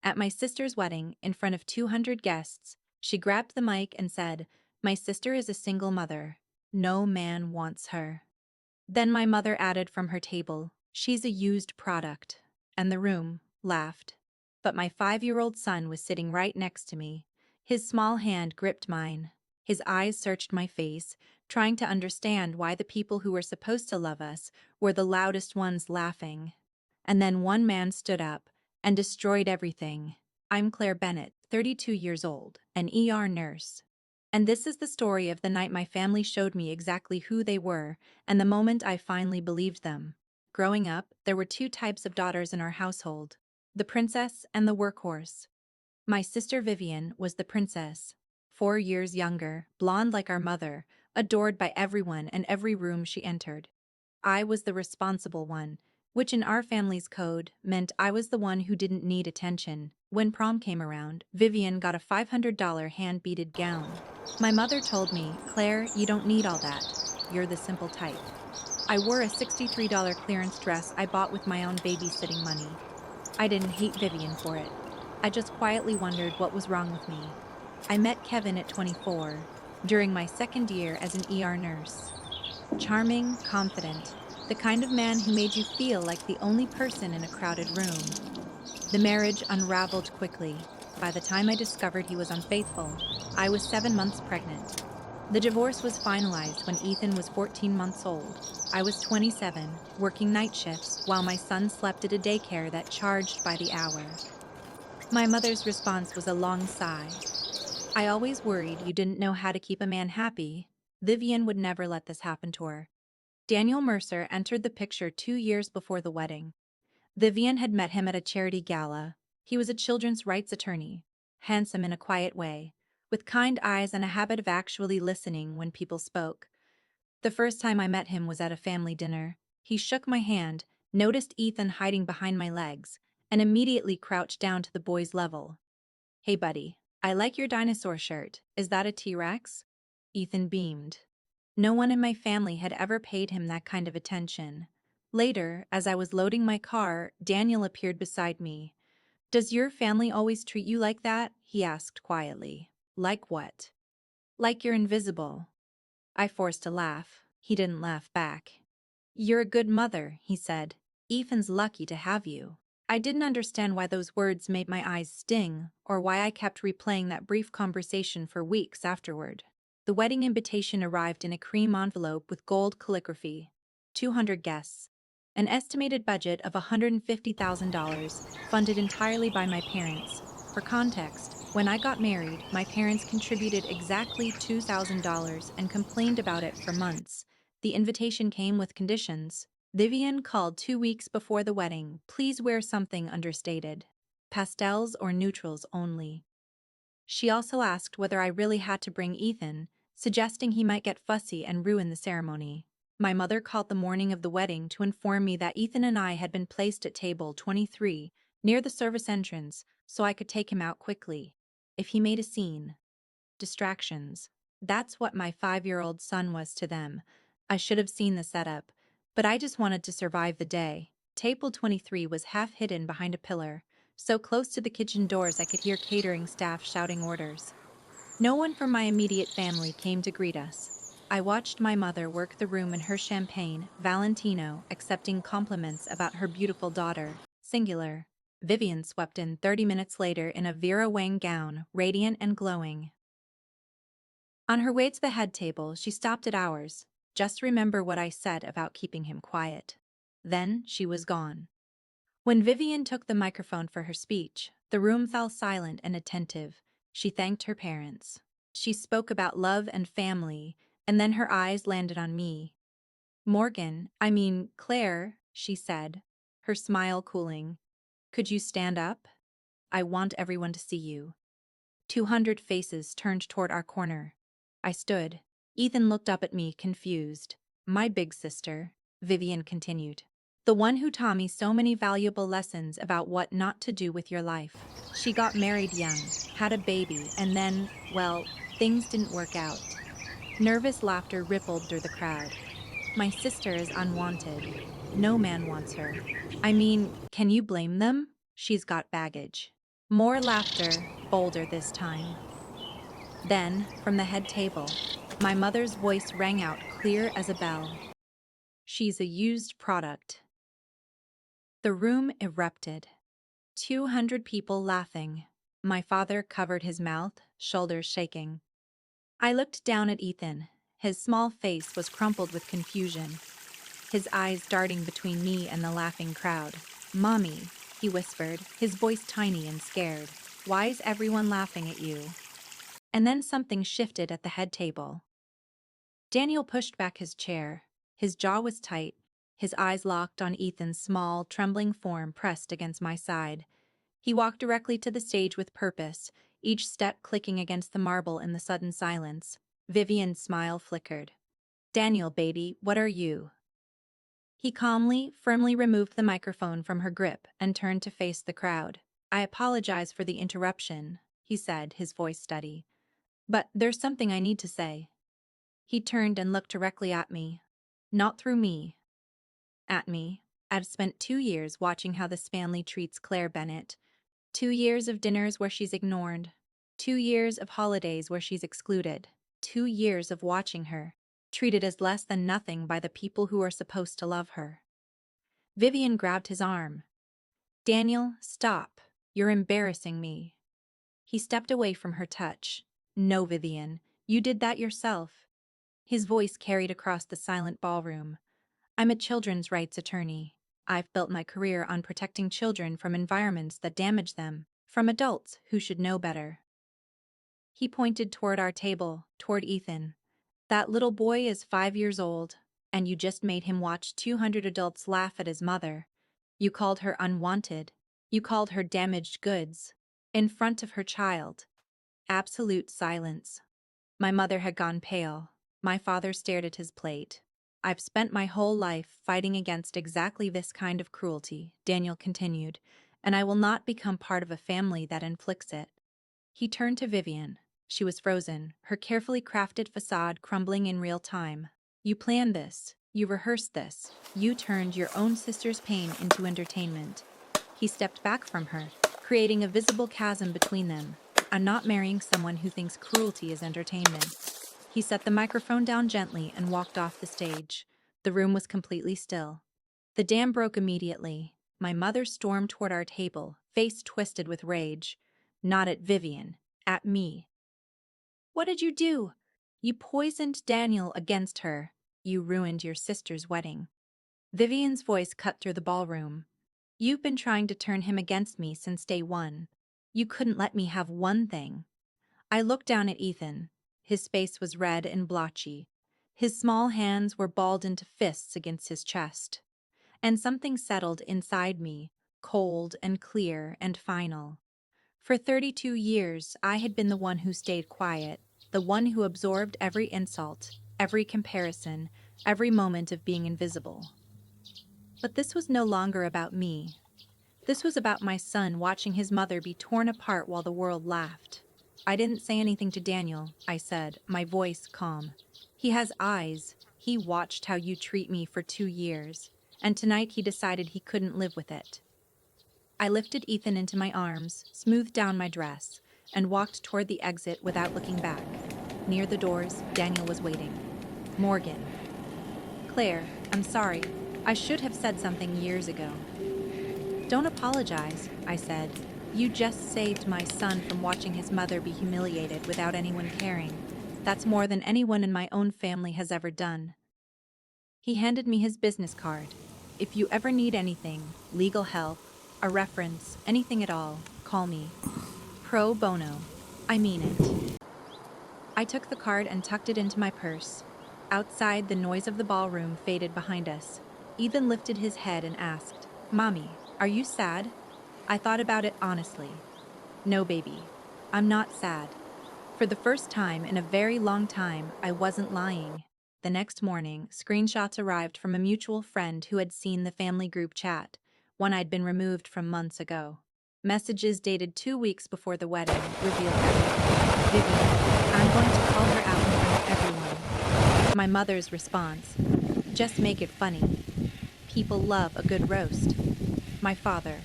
At my sister's wedding, in front of 200 guests, she grabbed the mic and said, "My sister is a single mother. No man wants her." Then my mother added from her table, "She's a used product." And the room laughed. But my 5-year-old son was sitting right next to me. His small hand gripped mine. His eyes searched my face, trying to understand why the people who were supposed to love us were the loudest ones laughing. And then one man stood up and destroyed everything. I'm Claire Bennett, 32 years old, an ER nurse. And this is the story of the night my family showed me exactly who they were and the moment I finally believed them. Growing up, there were two types of daughters in our household: the princess and the workhorse. My sister Vivian was the princess, 4 years younger, blonde like our mother, adored by everyone and every room she entered. I was the responsible one, which in our family's code meant I was the one who didn't need attention. When prom came around, Vivian got a $500 hand-beaded gown. My mother told me, "Claire, you don't need all that. You're the simple type." I wore a $63 clearance dress I bought with my own babysitting money. I didn't hate Vivian for it. I just quietly wondered what was wrong with me. I met Kevin at 24, during my second year as an ER nurse. Charming, confident, the kind of man who made you feel like the only person in a crowded room. The marriage unraveled quickly. By the time I discovered he was unfaithful, I was 7 months pregnant. The divorce was finalized when Ethan was 14 months old. I was 27, working night shifts while my son slept at a daycare that charged by the hour. My mother's response was a long sigh. "I always worried you didn't know how to keep a man happy." Vivian would never let this happen to her. Daniel Mercer entered the picture 2 years before the wedding. Vivian had met him at a charity gala. He was a children's rights attorney, handsome in a quiet way, with kind eyes and a habit of actually listening when people spoke. The first time I met him was at a family dinner. He shook my hand, noticed Ethan hiding behind my legs, and immediately crouched down to the boy's level. "Hey buddy, I like your dinosaur shirt. Is that a T-Rex?" Ethan beamed. No one in my family had ever paid him that kind of attention. Later, as I was loading my car, Daniel appeared beside me. "Does your family always treat you like that?" he asked quietly. "Like what?" "Like you're invisible." I forced a laugh. He didn't laugh back. "You're a good mother," he said. "Ethan's lucky to have you." I didn't understand why those words made my eyes sting, or why I kept replaying that brief conversation for weeks afterward. The wedding invitation arrived in a cream envelope with gold calligraphy. 200 guests. An estimated budget of $150,000, funded entirely by my parents. For context, when I got married, my parents contributed exactly $2,000 and complained about it for months. The invitation came with conditions. Vivian called 2 weeks before the wedding. "Please wear something understated. Pastels or neutrals only." She also asked whether I really had to bring Ethan, suggesting he might get fussy and ruin the ceremony. My mother called the morning of the wedding to inform me that Ethan and I had been placed at table 23, near the service entrance, so I could take him out quickly. If he made a scene. Distractions. That's what my 5-year-old son was to them. I should have seen the setup, but I just wanted to survive the day. Table 23 was half hidden behind a pillar, so close to the kitchen doors I could hear catering staff shouting orders. No one from my immediate family came to greet us. I watched my mother work the room in her champagne, Valentino, accepting compliments about her beautiful daughter, singular. Vivian swept in 30 minutes later in a Vera Wang gown, radiant and glowing. On her way to the head table, she stopped at ours. "Just remember what I said about keeping him quiet." Then she was gone. When Vivian took the microphone for her speech, the room fell silent and attentive. She thanked her parents. She spoke about love and family, and then her eyes landed on me. Claire," she said, her smile cooling. "Could you stand up? I want everyone to see you." 200 faces turned toward our corner. I stood. Ethan looked up at me, confused. "My big sister," Vivian continued. "The one who taught me so many valuable lessons about what not to do with your life. She got married young, had a baby, and then, well, things didn't work out." Nervous laughter rippled through the crowd. "My sister is unwanted. No man wants her. Can you blame them? She's got baggage." More laughter, bolder this time. Then, from the head table, my mother's voice rang out clear as a bell. She's a used product. The room erupted. 200 people laughing. My father covered his mouth, shoulders shaking. I looked down at Ethan. His small face was crumpled with confusion, his eyes darting between me and the laughing crowd. "Mommy," he whispered, his voice tiny and scared. "Why is everyone laughing at you?" And then something shifted at the head table. Daniel pushed back his chair. His jaw was tight, his eyes locked on Ethan's small, trembling form pressed against my side. He walked directly to the stage with purpose, each step clicking against the marble in the sudden silence. Vivian's smile flickered. "Daniel, baby, what are you?" He calmly, firmly removed the microphone from her grip and turned to face the crowd. "I apologize for the interruption," he said, his voice steady. "But there's something I need to say." He turned and looked directly at me. Not through me. At me. I've spent 2 years watching how this family treats Claire Bennett. 2 years of dinners where she's ignored. 2 years of holidays where she's excluded. 2 years of watching her, treated as less than nothing by the people who are supposed to love her. Vivian grabbed his arm. "Daniel, stop. You're embarrassing me." He stepped away from her touch. "No, Vivian, you did that yourself." His voice carried across the silent ballroom. "I'm a children's rights attorney. I've built my career on protecting children from environments that damage them, from adults who should know better." He pointed toward our table, toward Ethan. "That little boy is 5 years old, and you just made him watch 200 adults laugh at his mother. You called her unwanted. You called her damaged goods. In front of her child." Absolute silence. My mother had gone pale. My father stared at his plate. "I've spent my whole life fighting against exactly this kind of cruelty," Daniel continued, "and I will not become part of a family that inflicts it." He turned to Vivian. She was frozen, her carefully crafted facade crumbling in real time. "You planned this. You rehearsed this. You turned your own sister's pain into entertainment." He stepped back from her, creating a visible chasm between them. "I'm not marrying someone who thinks cruelty is entertainment." He set the microphone down gently and walked off the stage. The room was completely still. The dam broke immediately. My mother stormed toward our table, face twisted with rage. Not at Vivian, at me. "What did you do? You poisoned Daniel against her. You ruined your sister's wedding." Vivian's voice cut through the ballroom. "You've been trying to turn him against me since day one. You couldn't let me have one thing." I looked down at Ethan. His face was red and blotchy. His small hands were balled into fists against his chest. And something settled inside me, cold and clear and final. For 32 years, I had been the one who stayed quiet, the one who absorbed every insult, every comparison, every moment of being invisible. But this was no longer about me. This was about my son watching his mother be torn apart while the world laughed. "I didn't say anything to Daniel," I said, my voice calm. "He has eyes. He watched how you treat me for 2 years, and tonight he decided he couldn't live with it." I lifted Ethan into my arms, smoothed down my dress, and walked toward the exit without looking back. Near the doors, Daniel was waiting. "Morgan." "Claire, I'm sorry. I should have said something years ago." "Don't apologize," I said. "You just saved my son from watching his mother be humiliated without anyone caring. That's more than anyone in my own family has ever done." He handed me his business card. "If you ever need anything, legal help, a reference, anything at all, call me. Pro bono. I mean it." I took the card and tucked it into my purse. Outside, the noise of the ballroom faded behind us. Ethan lifted his head and asked, "Mommy, are you sad?" I thought about it honestly. "No, baby. I'm not sad." For the first time in a very long time, I wasn't lying. The next morning, screenshots arrived from a mutual friend who had seen the family group chat, one I'd been removed from months ago. Messages dated 2 weeks before the wedding revealed everything. "Vivian, I'm going to call her out in front of everyone." My mother's response, "Just make it funny. People love a good roast." My father,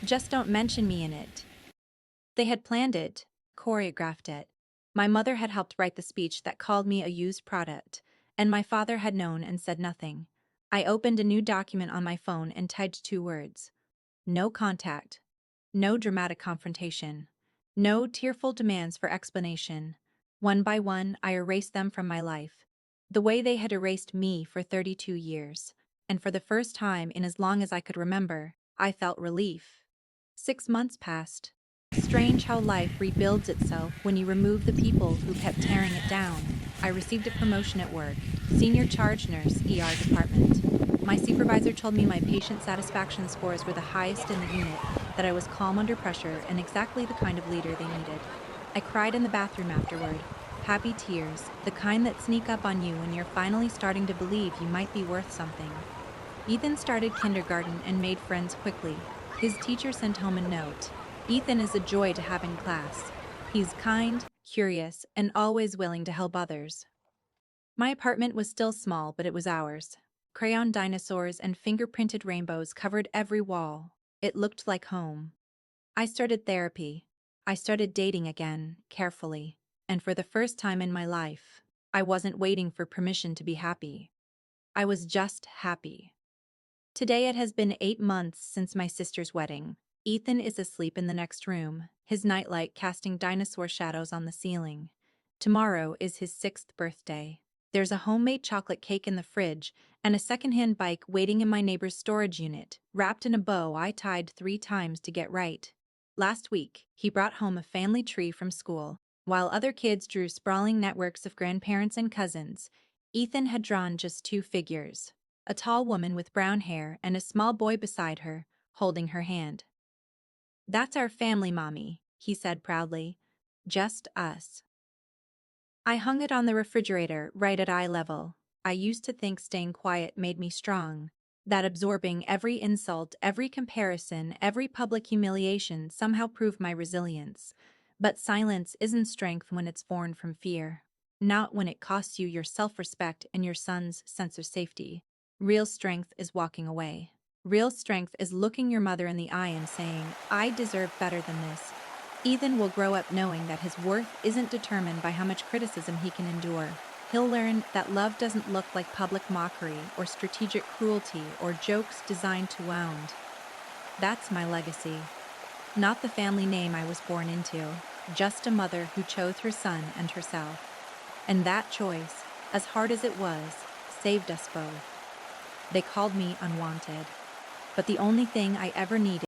"Just don't mention me in it." They had planned it, choreographed it. My mother had helped write the speech that called me a used product, and my father had known and said nothing. I opened a new document on my phone and typed 2 words. No contact. No dramatic confrontation. No tearful demands for explanation. One by one, I erased them from my life. The way they had erased me for 32 years. And for the first time in as long as I could remember, I felt relief. 6 months passed. Strange how life rebuilds itself when you remove the people who kept tearing it down. I received a promotion at work, senior charge nurse, ER department. My supervisor told me my patient satisfaction scores were the highest in the unit, that I was calm under pressure and exactly the kind of leader they needed. I cried in the bathroom afterward. Happy tears, the kind that sneak up on you when you're finally starting to believe you might be worth something. Ethan started kindergarten and made friends quickly. His teacher sent home a note. Ethan is a joy to have in class. He's kind, curious, and always willing to help others. My apartment was still small, but it was ours. Crayon dinosaurs and fingerprinted rainbows covered every wall. It looked like home. I started therapy. I started dating again, carefully. And for the first time in my life, I wasn't waiting for permission to be happy. I was just happy. Today it has been 8 months since my sister's wedding. Ethan is asleep in the next room, his nightlight casting dinosaur shadows on the ceiling. Tomorrow is his 6th birthday. There's a homemade chocolate cake in the fridge and a secondhand bike waiting in my neighbor's storage unit, wrapped in a bow I tied 3 times to get right. Last week, he brought home a family tree from school. While other kids drew sprawling networks of grandparents and cousins, Ethan had drawn just 2 figures. A tall woman with brown hair and a small boy beside her, holding her hand. "That's our family, Mommy," he said proudly. "Just us." I hung it on the refrigerator right at eye level. I used to think staying quiet made me strong, that absorbing every insult, every comparison, every public humiliation somehow proved my resilience. But silence isn't strength when it's born from fear. Not when it costs you your self-respect and your son's sense of safety. Real strength is walking away. Real strength is looking your mother in the eye and saying, "I deserve better than this." Ethan will grow up knowing that his worth isn't determined by how much criticism he can endure. He'll learn that love doesn't look like public mockery or strategic cruelty or jokes designed to wound. That's my legacy. Not the family name I was born into, just a mother who chose her son and herself. And that choice, as hard as it was, saved us both. They called me unwanted. But the only thing I ever needed